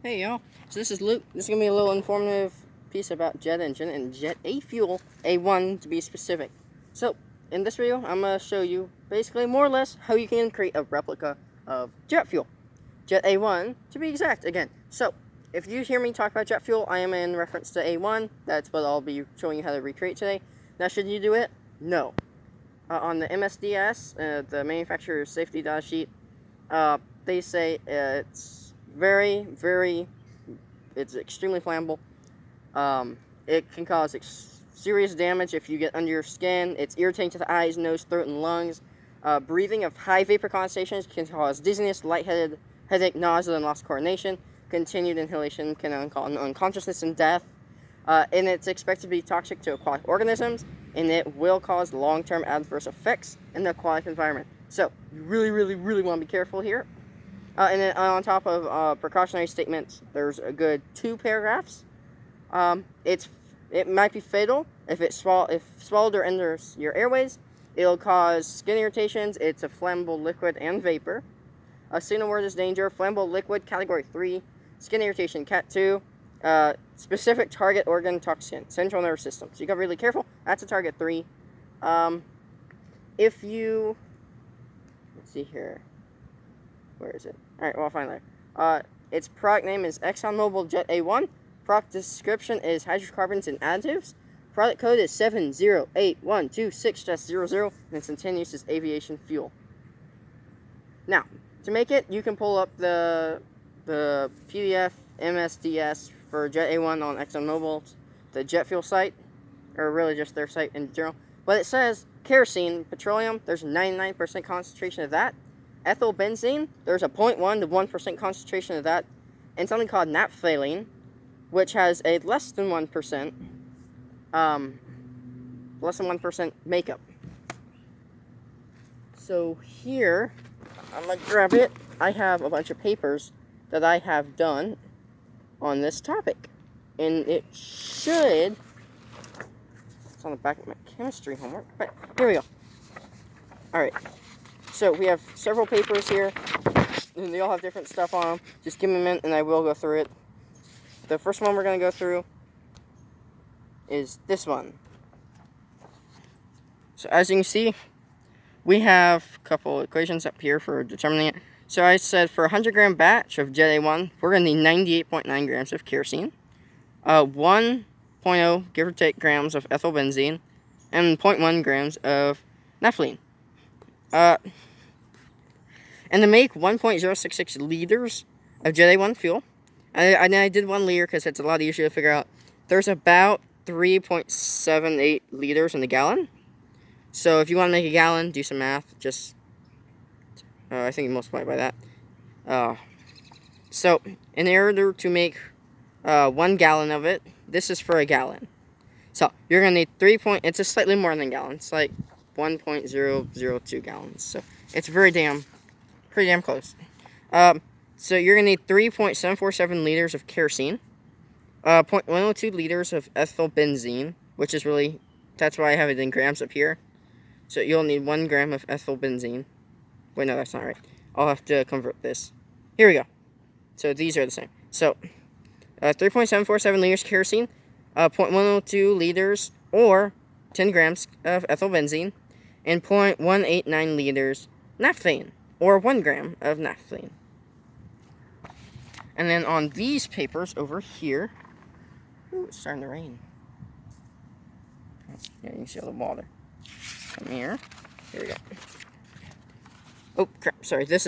Hey y'all, so this is Luke. This is going to be a little informative piece about jet engine and jet A fuel, A1 to be specific. So, in this video, I'm going to show you basically more or less how you can create a replica of jet fuel. Jet A1 to be exact again. So, if you hear me talk about jet fuel, I am in reference to A1. That's what I'll be showing you how to recreate today. Now, should you do it? No. On the MSDS, the manufacturer's safety data sheet, they say it's it's extremely flammable. It can cause serious damage if you get under your skin. It's irritating to the eyes, nose, throat, and lungs. Breathing of high vapor concentrations can cause dizziness, lightheaded, headache, nausea, and loss of coordination. Continued inhalation can cause unconsciousness and death. And it's expected to be toxic to aquatic organisms, and it will cause long-term adverse effects in the aquatic environment. So, you really want to be careful here. And then on top of precautionary statements, there's a good 2 paragraphs. It might be fatal if swallowed or enters your airways. It'll cause skin irritations. It's a flammable liquid and vapor. A signal word is danger. Flammable liquid, category 3. Skin irritation, cat 2. Specific target organ toxin, central nervous system. So you gotta be really careful. That's a target 3. Let's see here. Where is it? Alright, well, I'll find that. Its product name is ExxonMobil Jet A1. Product description is hydrocarbons and additives. Product code is 7081266-00, and its intended use is aviation fuel. Now, to make it, you can pull up the PDF MSDS for Jet A1 on ExxonMobil's, the jet fuel site, or really just their site in general. But it says kerosene, petroleum, there's 99% concentration of that. Ethyl benzene, there's a 0.1 to 1% concentration of that, and something called naphthalene, which has a less than 1% makeup. So here, I'm gonna grab it. I have a bunch of papers that I have done on this topic, and it's on the back of my chemistry homework, but here we go. Alright. So we have several papers here, and they all have different stuff on them. Just give me a minute, and I will go through it. The first one we're going to go through is this one. So as you can see, we have a couple equations up here for determining it. So I said for a 100-gram batch of Jet A1, we're going to need 98.9 grams of kerosene, 1.0, give or take, grams of ethyl benzene, and 0.1 grams of naphthalene. And to make 1.066 liters of Jet A1 fuel, I did 1 liter because it's a lot easier to figure out. There's about 3.78 liters in the gallon. So if you want to make a gallon, do some math. Just, I think you multiply by that. So in order to make 1 gallon of it, this is for a gallon. So you're going to need it's just slightly more than a gallon. It's like 1.002 gallons. So it's pretty damn close. So you're going to need 3.747 liters of kerosene, 0.102 liters of ethyl benzene, which is that's why I have it in grams up here. So you'll need 1 gram of ethyl benzene. Wait, no, that's not right. I'll have to convert this. Here we go. So these are the same. So 3.747 liters kerosene, 0.102 liters or 10 grams of ethyl benzene, and 0.189 liters naphthalene, or 1 gram of naphthalene. And then on these papers over here, ooh, it's starting to rain. Yeah, you can see all the water. Come here. Here we go. Oh, crap, sorry, so this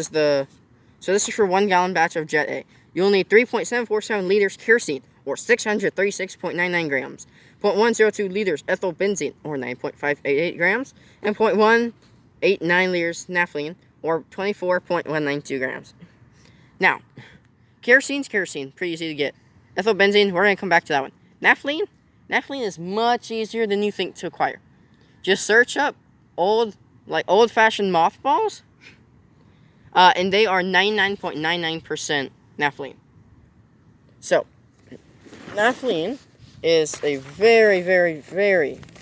is for 1 gallon batch of Jet A. You'll need 3.747 liters kerosene, or 636.99 grams, 0.102 liters ethyl benzene, or 9.588 grams, and 0.189 liters naphthalene, or 24.192 grams. Now, kerosene's kerosene, pretty easy to get. Ethyl benzene, we're going to come back to that one. Naphthalene is much easier than you think to acquire. Just search up old-fashioned mothballs, and they are 99.99% naphthalene. So, naphthalene is a very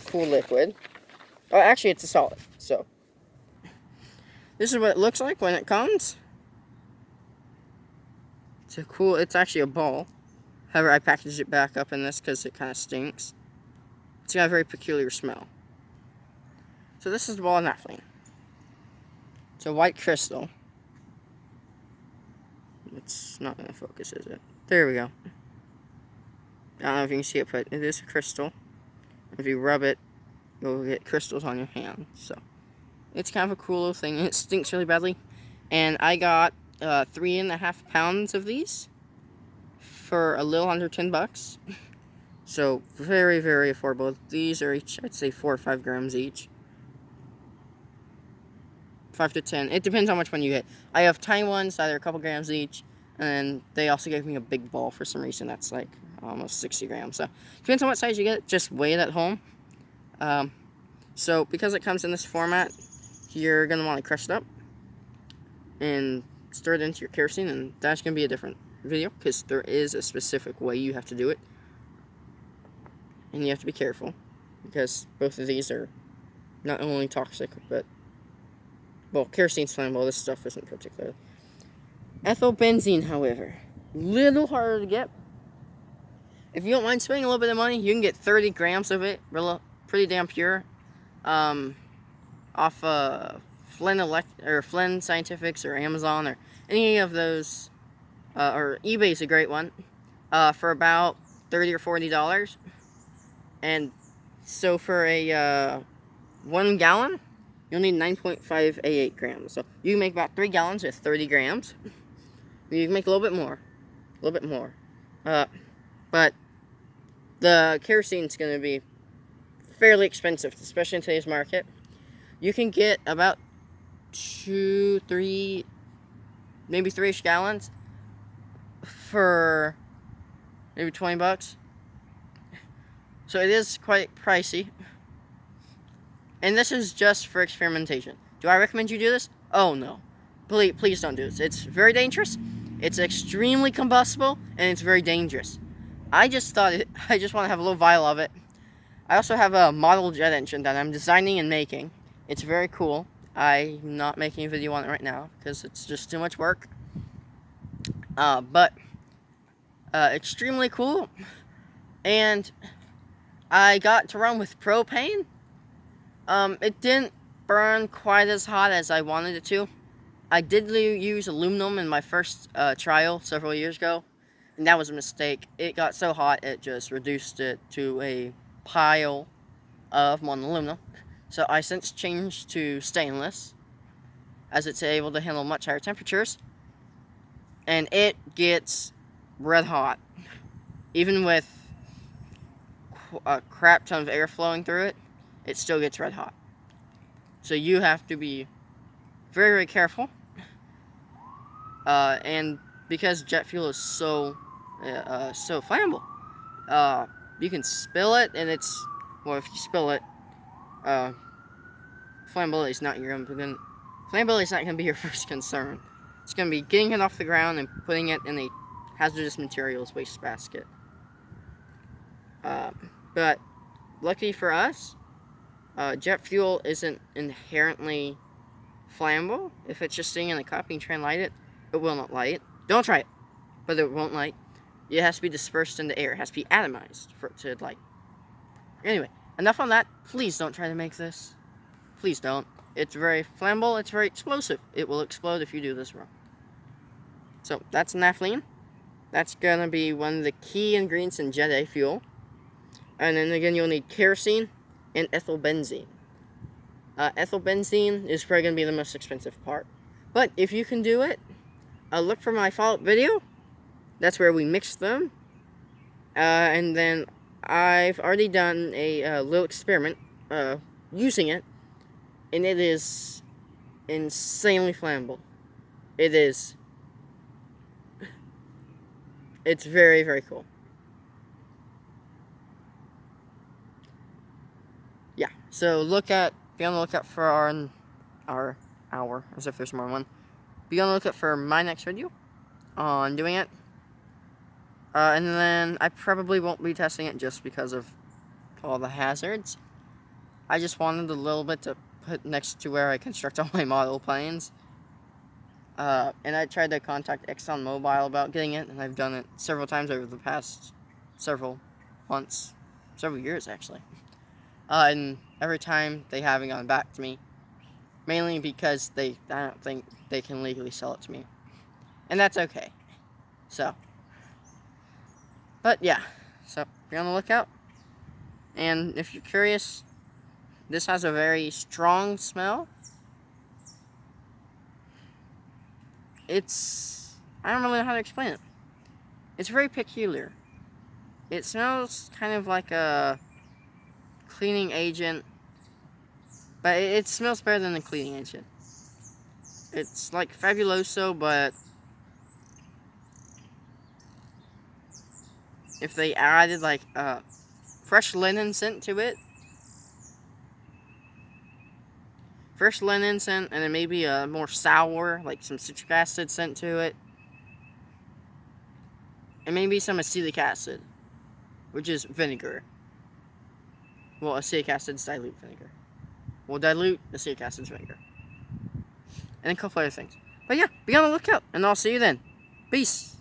cool liquid. Oh, actually, it's a solid. So, this is what it looks like when it comes. It's cool. It's actually a ball. However, I packaged it back up in this because it kind of stinks. It's got a very peculiar smell. So this is the ball of naphthalene. It's a white crystal. It's not going to focus, is it? There we go. I don't know if you can see it, but it is a crystal. If you rub it, you'll get crystals on your hand. So it's kind of a cool little thing. It stinks really badly. And I got 3.5 pounds of these for a little under $10. So very, very affordable. These are each, I'd say 4 or 5 grams each. 5 to 10. It depends how much one you get. I have tiny ones that are a couple grams each, and then they also gave me a big ball for some reason that's like almost 60 grams. So depends on what size you get. Just weigh it at home. So because it comes in this format, you're gonna want to crush it up and stir it into your kerosene, and that's gonna be a different video because there is a specific way you have to do it, and you have to be careful because both of these are not only toxic but, well, kerosene's flammable. This stuff isn't particularly. Ethylbenzene, however, little harder to get. If you don't mind spending a little bit of money, you can get 30 grams of it, pretty damn pure, off Flynn Scientifics or Amazon or any of those, or eBay's a great one, for about $30 or $40. And so for a 1 gallon, you'll need 9.5 A8 grams. So you can make about 3 gallons with 30 grams. You can make a little bit more. But the kerosene's going to be fairly expensive, especially in today's market. You can get about 2, 3, maybe 3-ish gallons for maybe $20. So it is quite pricey. And this is just for experimentation. Do I recommend you do this? Oh no. Please don't do this. It's very dangerous. It's extremely combustible, and it's very dangerous. I just want to have a little vial of it. I also have a model jet engine that I'm designing and making. It's very cool. I'm not making a video on it right now because it's just too much work. But extremely cool. And I got to run with propane. It didn't burn quite as hot as I wanted it to. I did use aluminum in my first trial several years ago, and that was a mistake. It got so hot, it just reduced it to a pile of molten aluminum. So I since changed to stainless, as it's able to handle much higher temperatures, and it gets red hot. Even with a crap ton of air flowing through it, it still gets red hot. So you have to be very, very careful. And because jet fuel is so flammable, you can spill it, and it's, well, if you spill it, flammability is not gonna be your first concern. It's gonna be getting it off the ground and putting it in a hazardous materials waste basket. But lucky for us, jet fuel isn't inherently flammable. If it's just sitting in a cup and you try and light it, it will not light. Don't try it, but it won't light. It has to be dispersed in the air. It has to be atomized for it to light. Anyway, enough on that. Please don't try to make this. Please don't. It's very flammable. It's very explosive. It will explode if you do this wrong. So that's naphthalene. That's gonna be one of the key ingredients in Jet A fuel. And then again, you'll need kerosene and ethylbenzene. Ethylbenzene is probably gonna be the most expensive part. But if you can do it, look for my follow-up video. That's where we mix them. And then I've already done a little experiment using it, and it is insanely flammable. It's very, very cool. Yeah, so be on the lookout for our as if there's more than one. Be on the lookout for my next video on doing it. And then I probably won't be testing it just because of all the hazards. I just wanted a little bit to put next to where I construct all my model planes. And I tried to contact ExxonMobil about getting it, and I've done it several times over the past several months, several years actually. And every time they haven't gotten back to me, mainly because I don't think they can legally sell it to me, and that's okay. So, but yeah, so be on the lookout. And if you're curious, this has a very strong smell. I don't really know how to explain it. It's very peculiar. It smells kind of like a cleaning agent, but it smells better than the cleaning agent. It's like Fabuloso, but if they added like fresh linen scent to it, and then maybe a more sour, like some citric acid scent to it, and maybe some acetic acid, which is vinegar. Well, acetic acid's dilute vinegar. Well, dilute acetic acid's vinegar. And a couple other things. But yeah, be on the lookout, and I'll see you then. Peace.